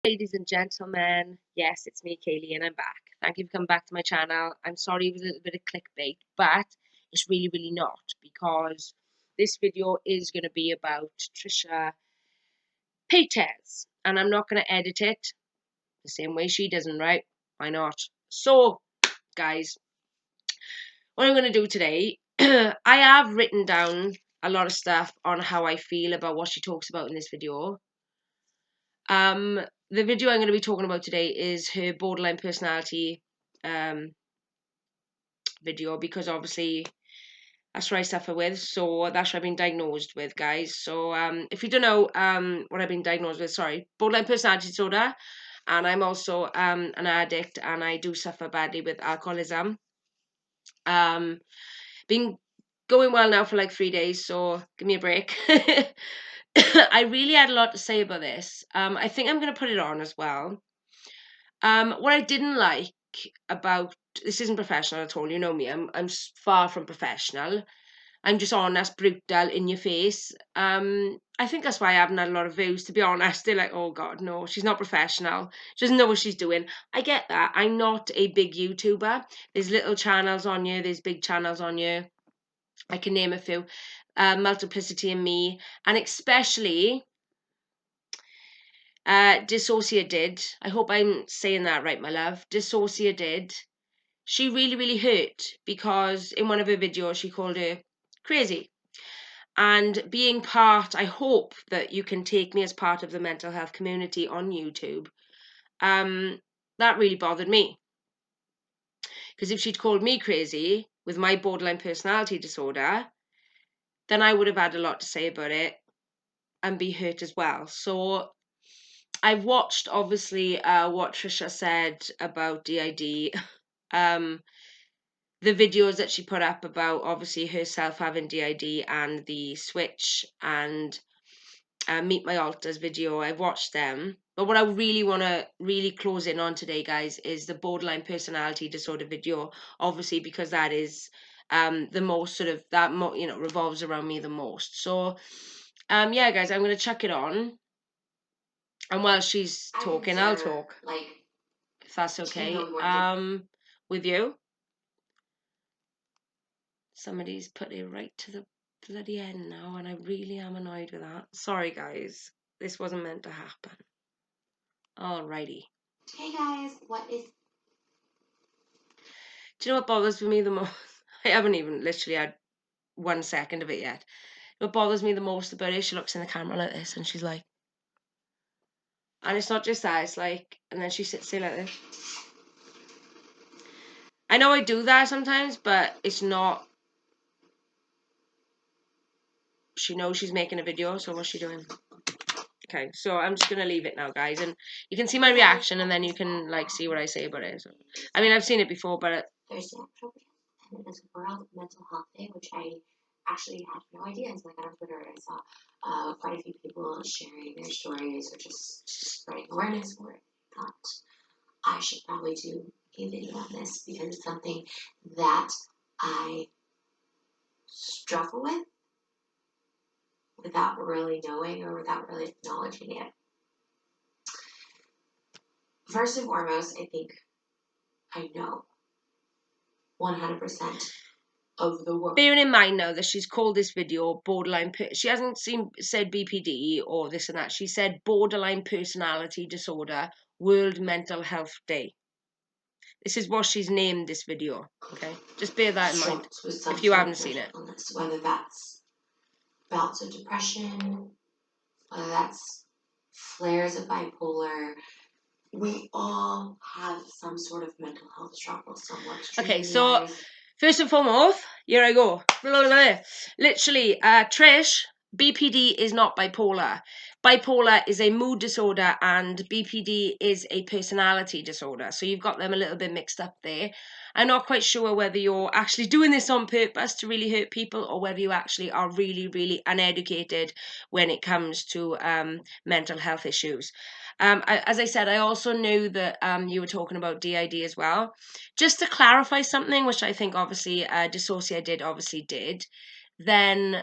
Ladies and gentlemen, yes, it's me, Kaylee, and I'm back. Thank you for coming back to my channel. I'm sorry it was a little bit of clickbait, but it's really, really not, because this video is going to be about Trisha Paytas, and I'm not going to edit it the same way she doesn't, right? Why not? So, guys, what I'm going to do today, I have written down a lot of stuff on how I feel about what she talks about in this video. The video I'm going to be talking about today is her borderline personality video, because obviously that's what I suffer with. So that's what I've been diagnosed with, guys. So if you don't know what I've been diagnosed with, sorry, borderline personality disorder, and I'm also an addict, and I do suffer badly with alcoholism. Been going well now for like 3 days, so give me a break. I really had a lot to say about this. I think I'm going to put it on as well. What I didn't like about this isn't professional at all. You know me. I'm far from professional. I'm just honest, brutal, in your face. I think that's why I haven't had a lot of views. To be honest, they're like, "Oh God, no, she's not professional. She doesn't know what she's doing." I get that. I'm not a big YouTuber. There's little channels on you. There's big channels on you. I can name a few. Multiplicity and me, and especially Dissociate did. I hope I'm saying that right, my love. Dissociate did. She really, really hurt because in one of her videos she called her crazy. And being part, I hope that you can take me as part of the mental health community on YouTube. That really bothered me. Because if she'd called me crazy with my borderline personality disorder, then I would have had a lot to say about it and be hurt as well. So I've watched, obviously, what Trisha said about DID. The videos that she put up about, obviously, herself having DID and the switch, and Meet My Alters video. I've watched them. But what I really want to really close in on today, guys, is the borderline personality disorder video. Obviously, because that is the most sort of, that revolves around me the most. So yeah, guys, I'm going to chuck it on. And while she's talking, I'll talk. Like, if that's okay. With you. Somebody's put it right to the bloody end now, and I really am annoyed with that. Sorry, guys. This wasn't meant to happen. Alrighty. Hey guys, what is... Do you know what bothers me the most? I haven't even literally had 1 second of it yet. What bothers me the most about it, she looks in the camera like this, and she's like... And it's not just that, it's like... And then she sits there like this. I know I do that sometimes, but it's not... She knows she's making a video, so what's she doing? Okay, so I'm just going to leave it now, guys, and you can see my reaction, and then you can, like, see what I say about it. So, I mean, I've seen it before, but... Thursday, October 10th, and it is World Mental Health Day, which I actually had no idea until I got on Twitter, and I saw quite a few people sharing their stories, or just spreading awareness for it. I thought I should probably do a video on this, because it's something that I struggle with without really knowing or without really acknowledging it. First and foremost, I think I know 100% of the world. Bearing in mind now that she's called this video borderline, she hasn't said BPD or this and that. She said borderline personality disorder, World Mental Health Day. This is what she's named this video. Okay, just bear that in mind if you haven't seen it. Whether that's bouts of depression, whether that's flares of bipolar, we all have some sort of mental health struggle somewhere. Okay, so first and foremost, here I go. Literally, Trish, BPD is not bipolar. Bipolar is a mood disorder and BPD is a personality disorder. So you've got them a little bit mixed up there. I'm not quite sure whether you're actually doing this on purpose to really hurt people, or whether you actually are really, really uneducated when it comes to mental health issues. As I said, I also knew that you were talking about DID as well. Just to clarify something, which I think obviously Dissociate did. then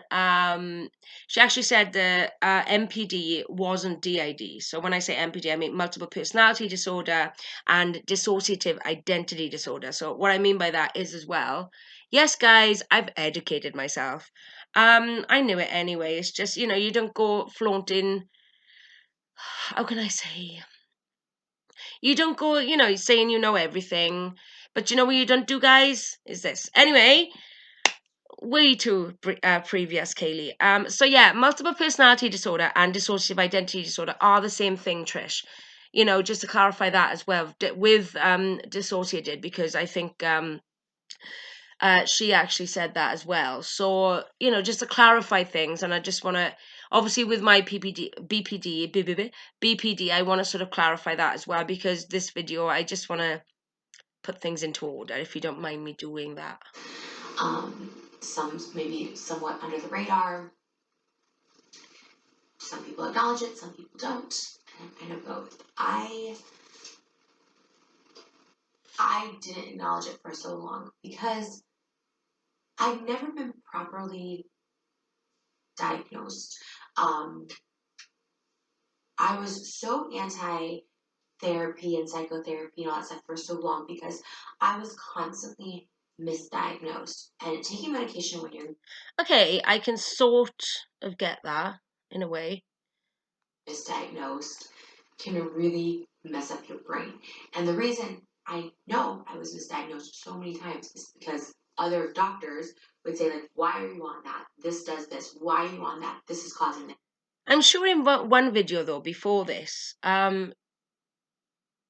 she actually said the MPD wasn't DID. So when I say MPD, I mean multiple personality disorder and dissociative identity disorder. So what I mean by that is as well, yes, guys, I've educated myself. I knew it anyway. It's just, you don't go flaunting, how can I say? You don't go, saying you know everything. But you know what you don't do, guys? Is this. Anyway, way too previous, Kaylee. So yeah, multiple personality disorder and dissociative identity disorder are the same thing, Trish. Just to clarify that as well with dissociated, because I think she actually said that as well. So just to clarify things, and I just want to, obviously with my BPD, I want to sort of clarify that as well, because this video, I just want to put things into order, if you don't mind me doing that. Some maybe somewhat under the radar. Some people acknowledge it, some people don't, and I'm kind of both. I didn't acknowledge it for so long because I've never been properly diagnosed. I was so anti-therapy and psychotherapy and all that stuff for so long because I was constantly misdiagnosed. And taking medication when you're Okay, I can sort of get that in a way. misdiagnosed can really mess up your brain. And the reason I know I was misdiagnosed so many times is because other doctors would say, like, why are you on that? This does this. Why are you on that? This is causing this. I'm sure in one video though before this,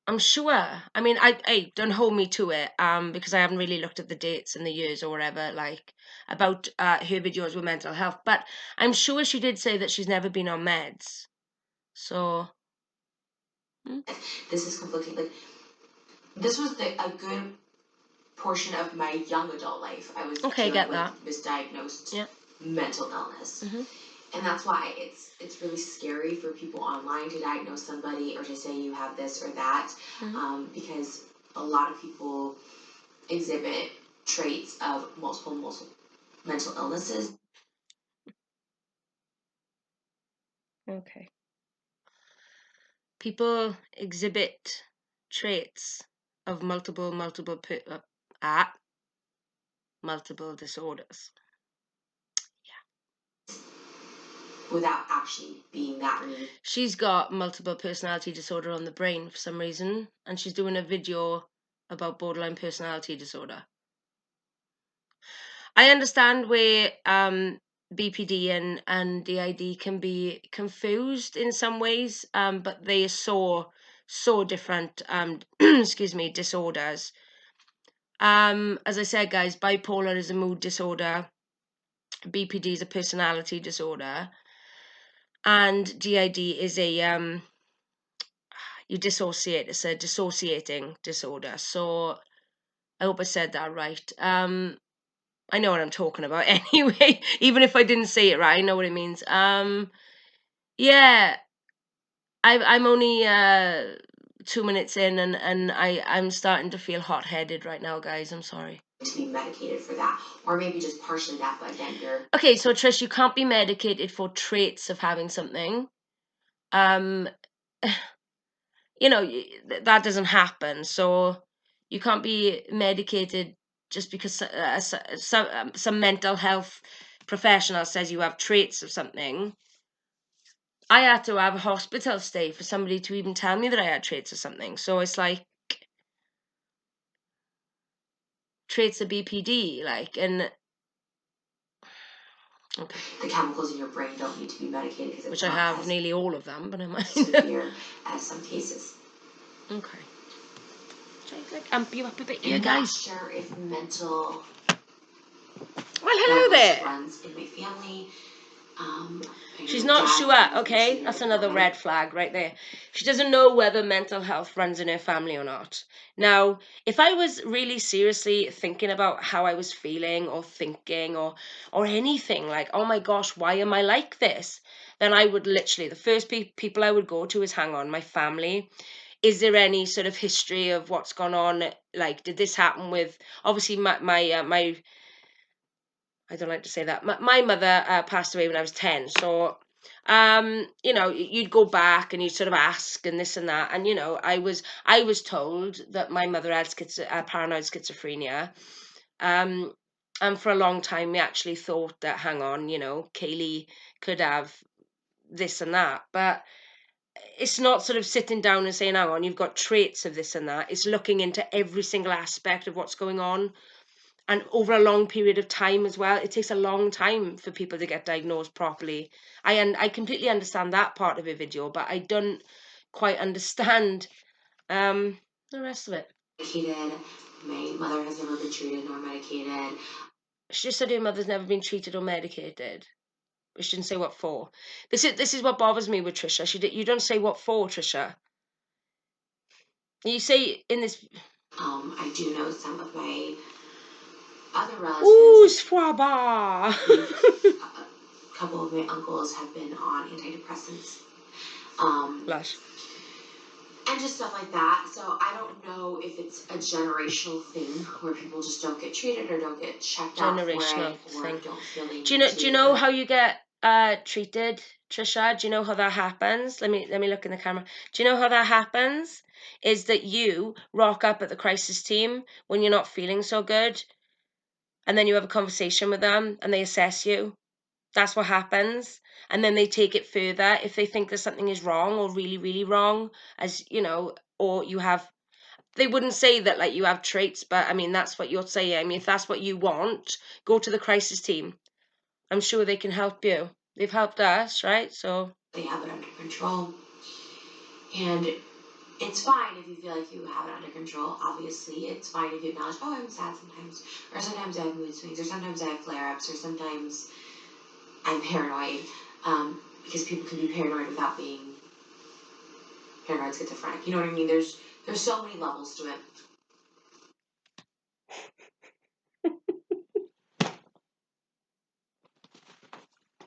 I'm sure. I mean, I don't hold me to it, because I haven't really looked at the dates and the years or whatever, like about her videos with mental health. But I'm sure she did say that she's never been on meds. So. This is conflicting. Like, this was a good portion of my young adult life. I was Okay, dealing get with that. misdiagnosed Yeah. mental illness. Mm-hmm. And that's why it's really scary for people online to diagnose somebody or to say you have this or that, because a lot of people exhibit traits of multiple mental illnesses. Okay. People exhibit traits of multiple disorders. Without actually being that real. She's got multiple personality disorder on the brain for some reason, and she's doing a video about borderline personality disorder. I understand where BPD and DID can be confused in some ways, but they are so different. Excuse me, disorders. As I said, guys, bipolar is a mood disorder. BPD is a personality disorder, and DID is a you dissociate. It's a dissociating disorder. So I hope I said that right. I know what I'm talking about anyway. Even if I didn't say it right, I know what it means. Yeah, I'm only 2 minutes in, and I'm starting to feel hot-headed right now, guys. I'm sorry. To be medicated for that, or maybe just partially that, but again, you're Okay. So Trish, you can't be medicated for traits of having something. Um, that doesn't happen. So you can't be medicated just because some mental health professional says you have traits of something. I had to have a hospital stay for somebody to even tell me that I had traits of something. So it's like traits of BPD, and okay, the chemicals in your brain don't need to be medicated because it's which I not have as nearly all of them, but I might. severe as some cases. Okay. Should I amp you up a bit here, I'm guys? not sure if mental Well, hello illness there. runs in my family. She's not sure, okay? That's another red flag right there. She doesn't know whether mental health runs in her family or not. Now, if I was really seriously thinking about how I was feeling or thinking or anything, like, oh my gosh, why am I like this? Then I would literally, the first people I would go to is, hang on, my family. Is there any sort of history of what's gone on? Like, did this happen with, obviously, my I don't like to say that. My mother passed away when I was 10, so you'd go back and you'd sort of ask and this and that, and I was told that my mother had paranoid schizophrenia, um, and for a long time we actually thought that, hang on, Kaylee could have this and that, but it's not sort of sitting down and saying, hang on, you've got traits of this and that. It's looking into every single aspect of what's going on, and over a long period of time as well. It takes a long time for people to get diagnosed properly. I completely understand that part of a video, but I don't quite understand the rest of it. Medicated. My mother has never been treated nor medicated. She just said her mother's never been treated or medicated, but she didn't say what for. This is what bothers me with Trisha. You don't say what for, Trisha. You say in this. I do know some of my other Ooh, relatives. swaba. A couple of my uncles have been on antidepressants. Lash. And just stuff like that. So I don't know if it's a generational thing where people just don't get treated or don't get checked out for Generational it or thing. don't feel they Do you need know? to. Do you know how you get treated, Trisha? Do you know how that happens? Let me look in the camera. Do you know how that happens? Is that you rock up at the crisis team when you're not feeling so good, and then you have a conversation with them, and they assess you. That's what happens, and then they take it further if they think that something is wrong or really, really wrong, as or you have. They wouldn't say that like you have traits, but I mean that's what you're saying. I mean, if that's what you want, go to the crisis team. I'm sure they can help you. They've helped us, right? So They have it under control. And it's fine if you feel like you have it under control. Obviously, it's fine if you acknowledge, oh, I'm sad sometimes, or sometimes I have mood swings, or sometimes I have flare ups, or sometimes I'm paranoid. Because people can be paranoid without being paranoid schizophrenic. You know what I mean? There's so many levels to it.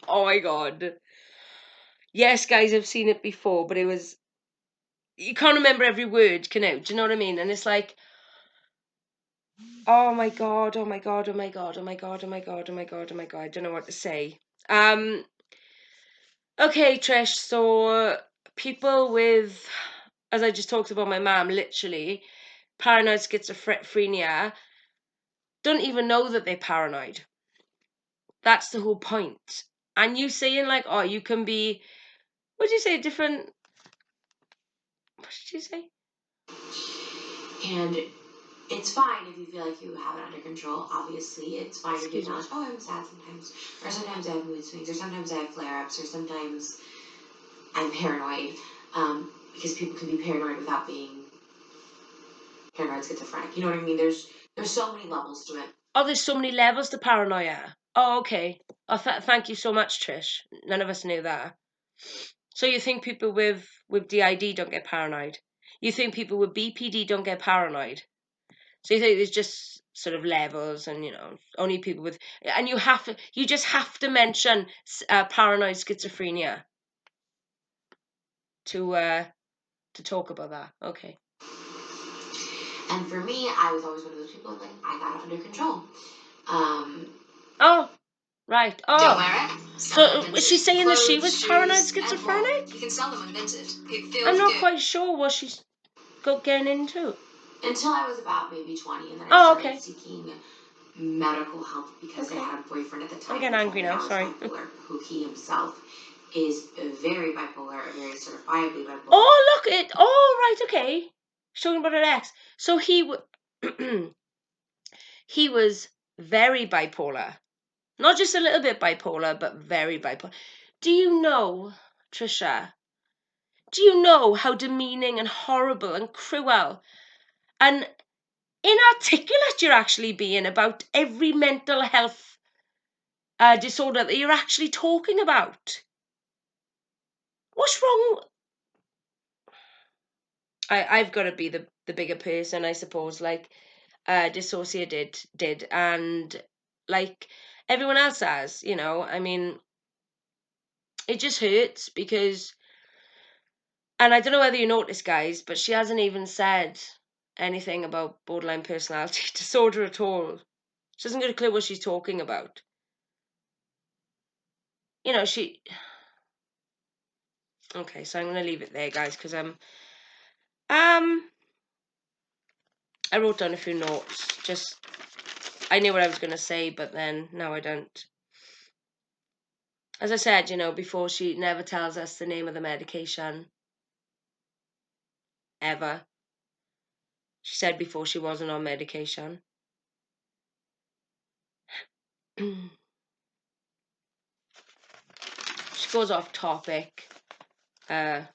oh my god. Yes, guys, I've seen it before, but you can't remember every word, can you? Do you know what I mean? And it's like, oh my god, oh my god, oh my god, oh my god, oh my god, oh my god, oh my god. I don't know what to say. Okay, Trish, so people with, as I just talked about my mum, literally, paranoid schizophrenia, don't even know that they're paranoid. That's the whole point. And you saying like, oh, you can be, what did you say, different, what did you say? And it's fine if you feel like you have it under control. Obviously, it's fine if you Excuse me. acknowledge, oh, I'm sad sometimes, or sometimes I have mood swings, or sometimes I have flare ups, or sometimes I'm paranoid. Because people can be paranoid without being paranoid schizophrenic. You know what I mean? There's so many levels to it. Oh, there's so many levels to paranoia. Oh, okay. Oh, thank you so much, Trish. None of us knew that. So you think people with DID don't get paranoid? You think people with BPD don't get paranoid? So you think there's just sort of levels, and only people with, and you just have to mention paranoid schizophrenia to talk about that. Okay. And for me, I was always one of those people like, I got it under control. Um, Oh, right. don't Oh, wear it. so was she saying that she was Clothes, paranoid shoes, and well, you schizophrenic? can sell them unvinted. It I'm feels not good. quite sure what she's getting into. Until I was about maybe 20, and then I Oh, started okay. seeking medical help because I Okay. had a boyfriend at the I'm time getting who told angry me I now. was Sorry. bipolar, who he himself is very bipolar, very certifiably bipolar. Oh, look it. Oh, right. Okay. She's talking about her ex. So he was very bipolar. Not just a little bit bipolar, but very bipolar. Do you know, Trisha? Do you know how demeaning and horrible and cruel and inarticulate you're actually being about every mental health disorder that you're actually talking about? What's wrong? I've got to be the bigger person, I suppose. Like, Dissociate did, and like everyone else has. I mean, it just hurts because, and I don't know whether you noticed, guys, but she hasn't even said anything about borderline personality disorder at all. She doesn't get a clue what she's talking about. you know, she... Okay, so I'm going to leave it there, guys, because I wrote down a few notes. Just, I knew what I was going to say, but then now I don't. As I said, you know, before, she never tells us the name of the medication, ever. She said before she wasn't on medication. She goes off topic. Yeah,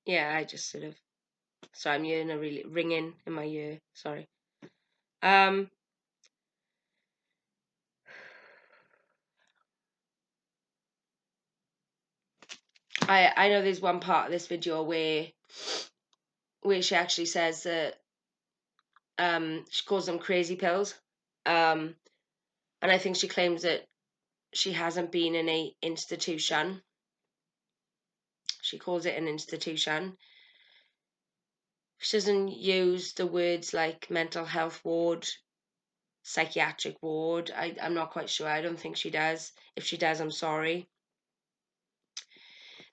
I just sort of... Sorry, I'm hearing a really ringing in my ear. Sorry. I know there's one part of this video where she actually says that she calls them crazy pills. And I think she claims that she hasn't been in a institution. She calls it an institution. She doesn't use the words like mental health ward, psychiatric ward. I'm not quite sure. I don't think she does. If she does, I'm sorry.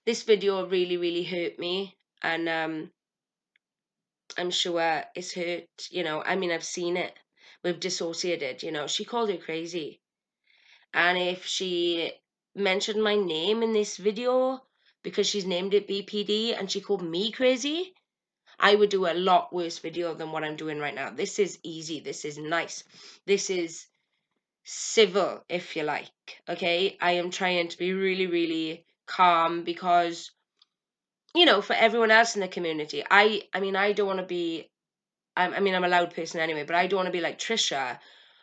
This video really, really hurt me, and I'm sure it's hurt, you know. I mean, I've seen it with Dissociated, you know. She called her crazy. And if she mentioned my name in this video because she's named it BPD and she called me crazy, I would do a lot worse video than what I'm doing right now. This is easy. This is nice. This is civil, if you like. Okay? I am trying to be really, really calm because, you know, for everyone else in the community, I mean, I don't want to be... I mean, I'm a loud person anyway, but I don't want to be like Trisha,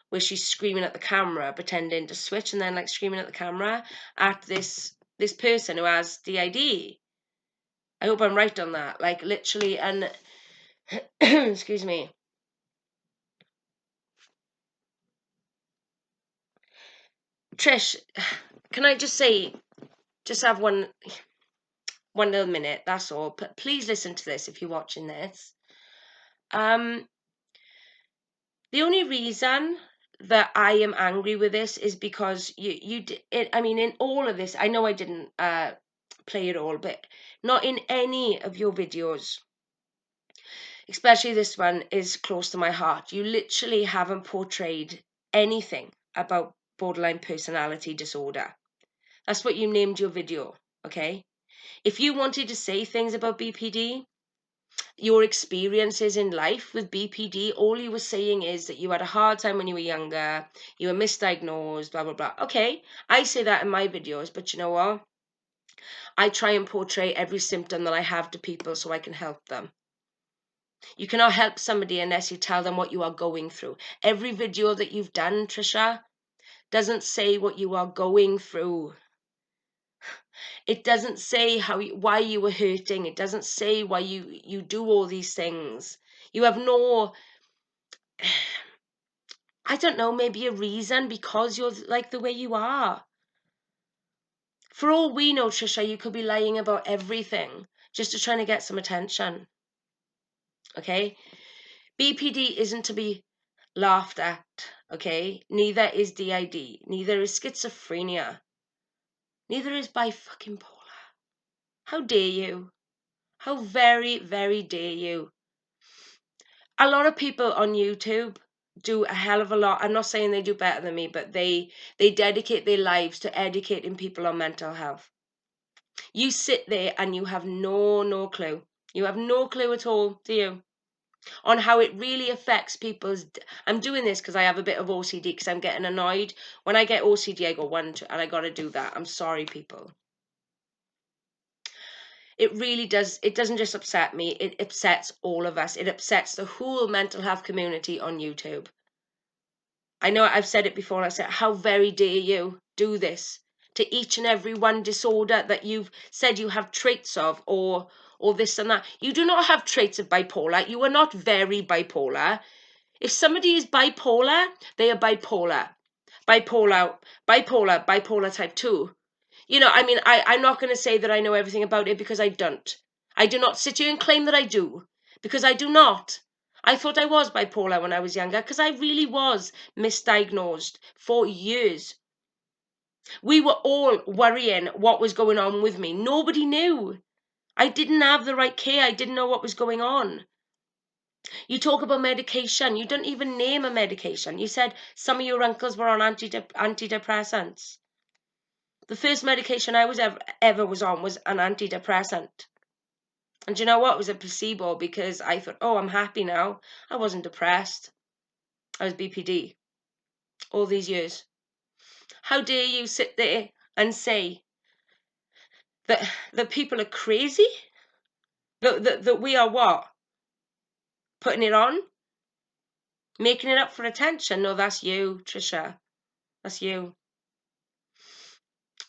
where she's screaming at the camera, pretending to switch, and then like screaming at the camera at this person who has DID. I hope I'm right on that. Like, literally, and excuse me. Trish, can I just say, just have one little minute, that's all. But please listen to this if you're watching this. The only reason that I am angry with this is because I mean, in all of this, I know I didn't play it all, but not in any of your videos, especially this one, is close to my heart. You literally haven't portrayed anything about borderline personality disorder. That's what you named your video, okay? If you wanted to say things about BPD, your experiences in life with BPD, all you were saying is that you had a hard time when you were younger, you were misdiagnosed, blah, blah, blah. Okay, I say that in my videos, but you know what? I try and portray every symptom that I have to people so I can help them. You cannot help somebody unless you tell them what you are going through. Every video that you've done, Trisha, doesn't say what you are going through. It doesn't say why you were hurting. It doesn't say why you do all these things. You have no, I don't know, maybe a reason because you're like the way you are. For all we know, Trisha, you could be lying about everything just to try to get some attention. Okay? BPD isn't to be laughed at. Okay? Neither is DID. Neither is schizophrenia. Neither is bi-fucking-polar. How dare you? How very, very dare you? A lot of people on YouTube do a hell of a lot. I'm not saying they do better than me, but they dedicate their lives to educating people on mental health. You sit there and you have no clue. You have no clue at all, do you? On how it really affects people's... I'm doing this because I have a bit of OCD, because I'm getting annoyed. When I get OCD, I go one, two, and I got to do that. I'm sorry, people. It really does. It doesn't just upset me. It upsets all of us. It upsets the whole mental health community on YouTube. I know I've said it before. I said, how very dare you do this to each and every one disorder that you've said you have traits of, or this and that. You do not have traits of bipolar. You are not very bipolar. If somebody is bipolar, they are bipolar. Bipolar type 2. You know, I mean, I'm not going to say that I know everything about it, because I don't. I do not sit here and claim that I do, because I do not. I thought I was bipolar when I was younger because I really was misdiagnosed for years. We were all worrying what was going on with me. Nobody knew. I didn't have the right care. I didn't know what was going on. You talk about medication. You don't even name a medication. You said some of your uncles were on antidepressants. The first medication I was ever was on was an antidepressant. And you know what? It was a placebo because I thought, oh, I'm happy now. I wasn't depressed. I was BPD all these years. How dare you sit there and say that people are crazy? That we are what? Putting it on? Making it up for attention? No, that's you, Trisha. That's you.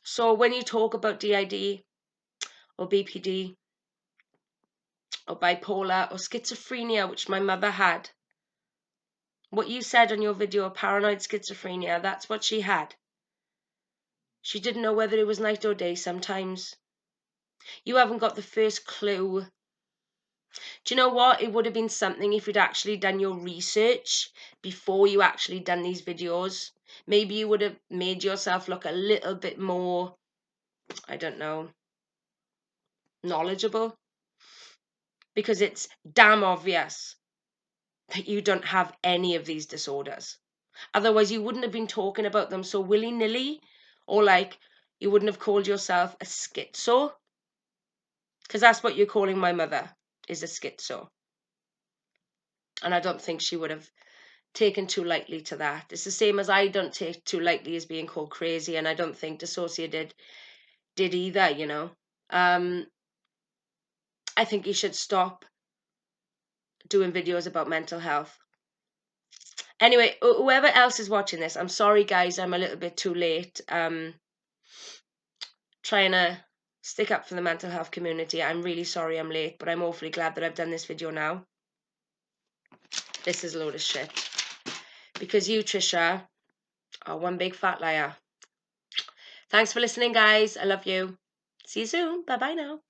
So when you talk about DID or BPD or bipolar or schizophrenia, which my mother had, what you said on your video, paranoid schizophrenia, that's what she had. She didn't know whether it was night or day sometimes. You haven't got the first clue. Do you know what? It would have been something if you'd actually done your research before you actually done these videos. Maybe you would have made yourself look a little bit more, I don't know, knowledgeable. Because it's damn obvious that you don't have any of these disorders. Otherwise, you wouldn't have been talking about them so willy-nilly, or like you wouldn't have called yourself a schizo. Because that's what you're calling my mother, is a schizo. And I don't think she would have taken too lightly to that. It's the same as I don't take too lightly as being called crazy, and I don't think dissociated did either, you know. I think you should stop doing videos about mental health. Anyway, whoever else is watching this, I'm sorry guys, I'm a little bit too late. Trying to stick up for the mental health community. I'm really sorry I'm late, but I'm awfully glad that I've done this video now. This is a load of shit. Because you, Trisha, are one big fat liar. Thanks for listening, guys. I love you. See you soon. Bye-bye now.